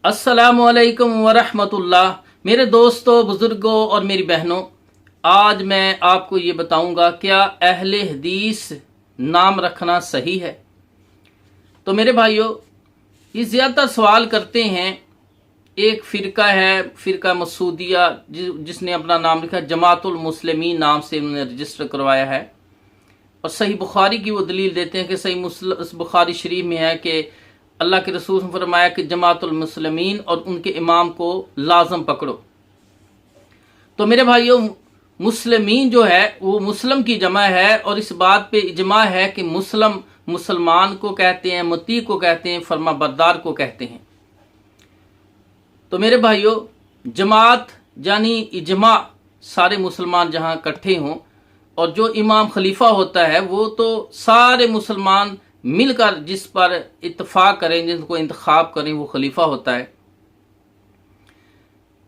अस्सलामुअलैकुम वरहमतुल्लाह। मेरे दोस्तों, बुजुर्गों और मेरी बहनों, आज मैं आपको ये बताऊंगा क्या अहले हदीस नाम रखना सही है। तो मेरे भाइयों, ये ज़्यादातर सवाल करते हैं। एक फ़िरका है, फ़िरका मसूदिया, जिसने अपना नाम लिखा जमातुल मुस्लिमीन नाम से उन्होंने रजिस्टर करवाया है। और सही बुखारी की वो दलील देते हैं कि सही बुखारी शरीफ में है कि अल्लाह के रसूल ने फरमाया कि जमातुल मुस्लिमीन और उनके इमाम को लाजम पकड़ो। तो मेरे भाइयों, मुस्लिमीन जो है वो मुस्लिम की जमा है और इस बात पे इजमा है कि मुसलमान को कहते हैं, मुती को कहते हैं, फरमा बरदार को कहते हैं। तो मेरे भाइयों, जमात यानी इजमा, सारे मुसलमान जहाँ इकट्ठे हों, और जो इमाम खलीफा होता है वो तो सारे मुसलमान मिलकर जिस पर इत्तफाक करें, जिनको इंतखाब करें, वो खलीफा होता है।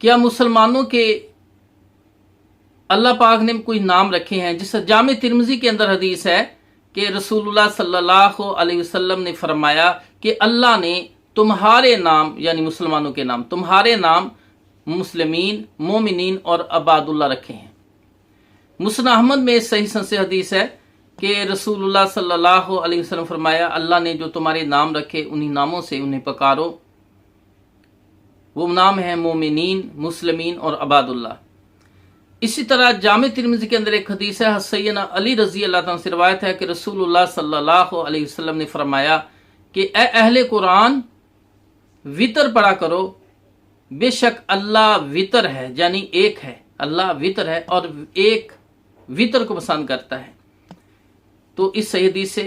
क्या मुसलमानों के अल्लाह पाक ने कोई नाम रखे हैं? जिस जामे तिरमिज़ी के अंदर हदीस है कि रसूलुल्लाह सल्लल्लाहु अलैहि वसल्लम ने फरमाया कि अल्लाह ने तुम्हारे नाम, यानी मुसलमानों के नाम, तुम्हारे नाम मुस्लिमीन, मोमिनीन और अबादुल्लाह रखे हैं। मुस्नद अहमद में सही से हदीस है कि रसूलुल्लाह सल्लल्लाहु अलैहि वसल्लम फरमाया, अल्लाह ने जो तुम्हारे नाम रखे उन्हीं नामों से उन्हें पकारो। वो नाम है मोमिनीन, मुस्लिमीन और अबादुल्लाह। इसी तरह जामे तिरमिज़ी के अंदर एक हदीस है, सैयदना अली रज़ी अल्लाह तआला से रिवायत है कि रसूलुल्लाह सल्लल्लाहु अलैहि वसल्लम ने फरमाया कि ए अहले कुरान, वितर पढ़ा करो, बेशक अल्लाह वितर है, यानी एक है। अल्लाह वितर है और एक वितर को पसंद करता है। तो इस सही हदीस से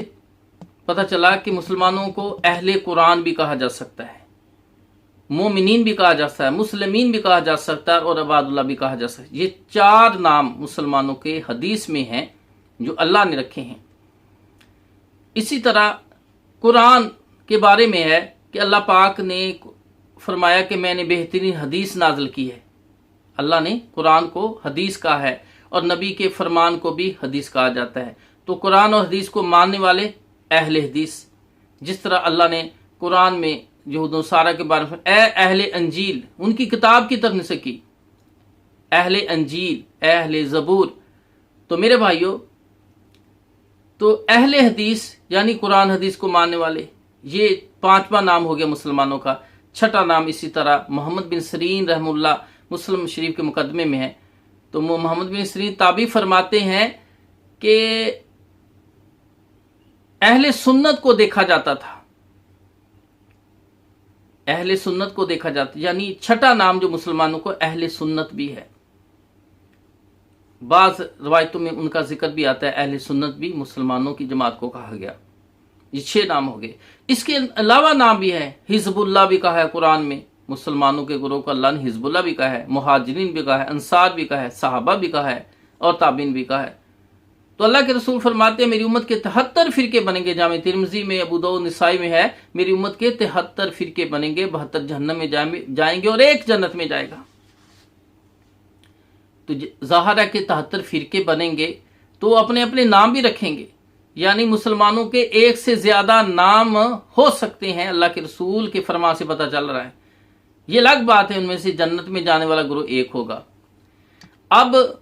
पता चला कि मुसलमानों को अहले कुरान भी कहा जा सकता है, मोमिनीन भी कहा जा सकता है, मुस्लिमीन भी कहा जा सकता है और अबादुल्लाह भी कहा जा सकता है। ये चार नाम मुसलमानों के हदीस में हैं जो अल्लाह ने रखे हैं। इसी तरह कुरान के बारे में है कि अल्लाह पाक ने फरमाया कि मैंने बेहतरीन हदीस नाज़िल की है। अल्लाह ने कुरान को हदीस कहा है और नबी के फरमान को भी हदीस कहा जाता है। तो कुरान और हदीस को मानने वाले अहले हदीस। जिस तरह अल्लाह ने कुरान में यहूद व नसारा के बारे में ए अहले अंजील, उनकी किताब की तरफ से की, अहले अंजील, अहले ज़बूर। तो मेरे भाइयों, तो अहले हदीस यानी कुरान हदीस को मानने वाले, ये पांचवा नाम हो गया मुसलमानों का। छठा नाम इसी तरह मोहम्मद बिन सीरीन रहमुल्लाह मुस्लिम शरीफ के मुकदमे में है। तो मोहम्मद बिन सीरीन ताबी फरमाते हैं कि अहले सुन्नत को देखा जाता था, अहले सुन्नत को देखा जाता, यानी छठा नाम जो मुसलमानों को अहले सुन्नत भी है। बाज़ रवायतों में उनका जिक्र भी आता है, अहले सुन्नत भी मुसलमानों की जमात को कहा गया। ये 6 नाम हो गए। इसके अलावा नाम भी है, हिजबुल्लाह भी कहा है कुरान में, मुसलमानों के गुरोह को अल्लाह ने हिजबुल्लाह भी कहा है, मुहाजिरीन भी कहा है, अंसार भी कहा है, सहाबा भी कहा है और ताबीन भी कहा है। तो अल्लाह के रसूल फरमाते हैं मेरी उम्मत के 73 फिरके बनेंगे। जामे तिरमिज़ी में, अबू दाऊद, निसाई में है, मेरी उम्मत के 73 फिरके बनेंगे, 72 जहन्नम में जाएंगे और एक जन्नत में जाएगा। तो ज़ाहिर है कि 73 फिरके बनेंगे तो अपने अपने नाम भी रखेंगे, यानी मुसलमानों के एक से ज्यादा नाम हो सकते हैं। अल्लाह के रसूल के फरमान से पता चल रहा है। ये अलग बात है, उनमें से जन्नत में जाने वाला ग्रोह एक होगा। अब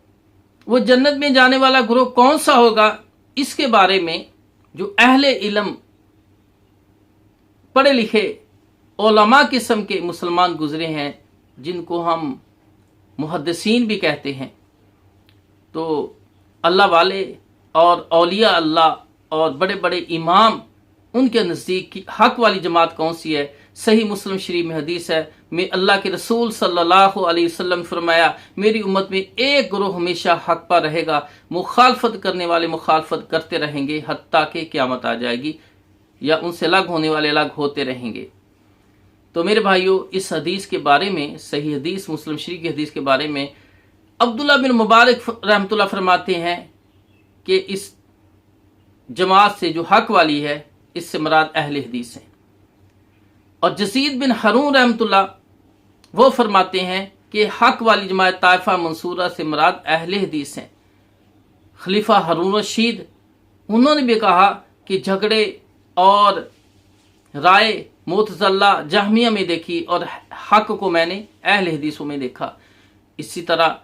वो जन्नत में जाने वाला ग्रोह कौन सा होगा, इसके बारे में जो अहले इल्म, पढ़े लिखे उलमा किस्म के मुसलमान गुजरे हैं, जिनको हम मुहद्दिसीन भी कहते हैं, तो अल्लाह वाले और औलिया अल्लाह और बड़े बड़े इमाम, उनके नज़दीक की हक वाली जमात कौन सी है? सही मुस्लिम शरीफ में हदीस है, मैं अल्लाह के रसूल सल्लल्लाहु अलैहि वसल्लम फरमाया मेरी उम्मत में एक ग्रोह हमेशा हक पर रहेगा, मुखालफत करने वाले मुखालफत करते रहेंगे हत्ता कि क़यामत आ जाएगी, या उनसे अलग होने वाले अलग होते रहेंगे। तो मेरे भाइयों, इस हदीस के बारे में, सही हदीस मुस्लिम शरीफ की हदीस के बारे में अब्दुल्लाह बिन मुबारक रहमतुल्लाह फरमाते हैं कि इस जमात से जो हक वाली है, इससे मुराद अहले हदीस हैं। और जसीद बिन रून रहमतुल्लाह वो फरमाते हैं कि हक वाली जमात ताइफा मंसूरा से मुराद अहले हदीस हैं। खलीफा हारून रशीद, उन्होंने भी कहा कि झगड़े और राय मुतज़िला जहमिया में देखी और हक को मैंने अहले हदीसों में देखा। इसी तरह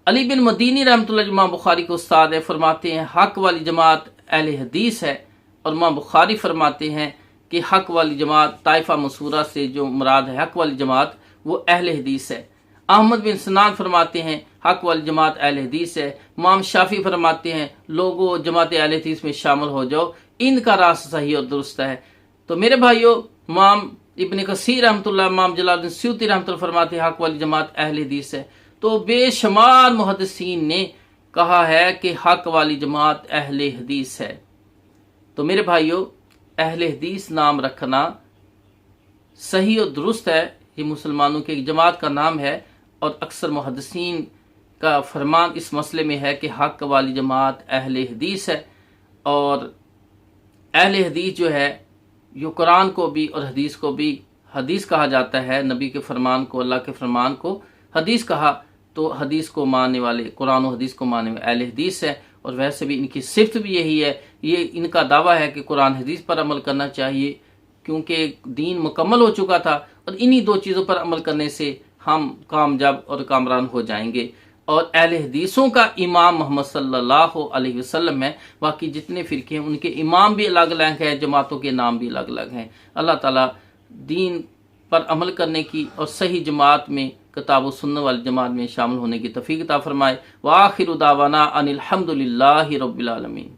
अली बिन मदीनी रहमतुल्लाह इमाम बुखारी के उस्ताद है, फरमाते हैं हक वाली जमात अहले हदीस है। और इमाम बुखारी फरमाते हैं कि हक वाली जमात ताइफा मंसूरा से जो मुराद है हक वाली जमात वो अहले हदीस है। अहमद बिन सनान फरमाते हैं हक वाली जमात अहले हदीस है। इमाम शाफी फरमाते हैं लोगों जमात अहले हदीस में शामिल हो जाओ, इनका रास्ता सही और दुरुस्त है। तो मेरे भाइयों, इमाम इब्न कसीर रहमतुल्लाह, इमाम जलालुद्दीन स्यूती रहमतुल्लाह फरमाते हैं हक वाली जमात अहले हदीस है। तो बेशुमार मुहद्दिसीन ने कहा है कि हक वाली जमात अहले हदीस है। तो मेरे भाइयों, अहले हदीस नाम रखना सही और दुरुस्त है, ये मुसलमानों की एक जमात का नाम है। और अक्सर मुहद्दिसीन का फरमान इस मसले में है कि हक वाली जमात अहले हदीस है। और अहले हदीस जो है यो कुरान को भी और हदीस को भी हदीस कहा जाता है। नबी के फरमान को, अल्लाह के फरमान को हदीस कहा, तो हदीस को मानने वाले, कुरान और हदीस को मानने वाले अहले हदीस है। और वैसे भी इनकी सिफ्त भी यही है, ये इनका दावा है कि कुरान हदीस पर अमल करना चाहिए, क्योंकि दीन मुकम्मल हो चुका था और इन्हीं दो चीज़ों पर अमल करने से हम कामयाब और कामरान हो जाएंगे। और अहले हदीसों का इमाम मोहम्मद सल्लल्लाहु अलैहि वसल्लम है। बाकी जितने फ़िरके हैं उनके इमाम भी अलग अलग हैं, जमातों के नाम भी अलग अलग हैं। अल्लाह ताला दीन पर अमल करने की और सही जमात में, किताब व सुन्नत वाली जमात में शामिल होने की तौफीक अता फरमाए। व आखिरु दावाना अनिल हम्दुलिल्लाहि रब्बिल आलमीन।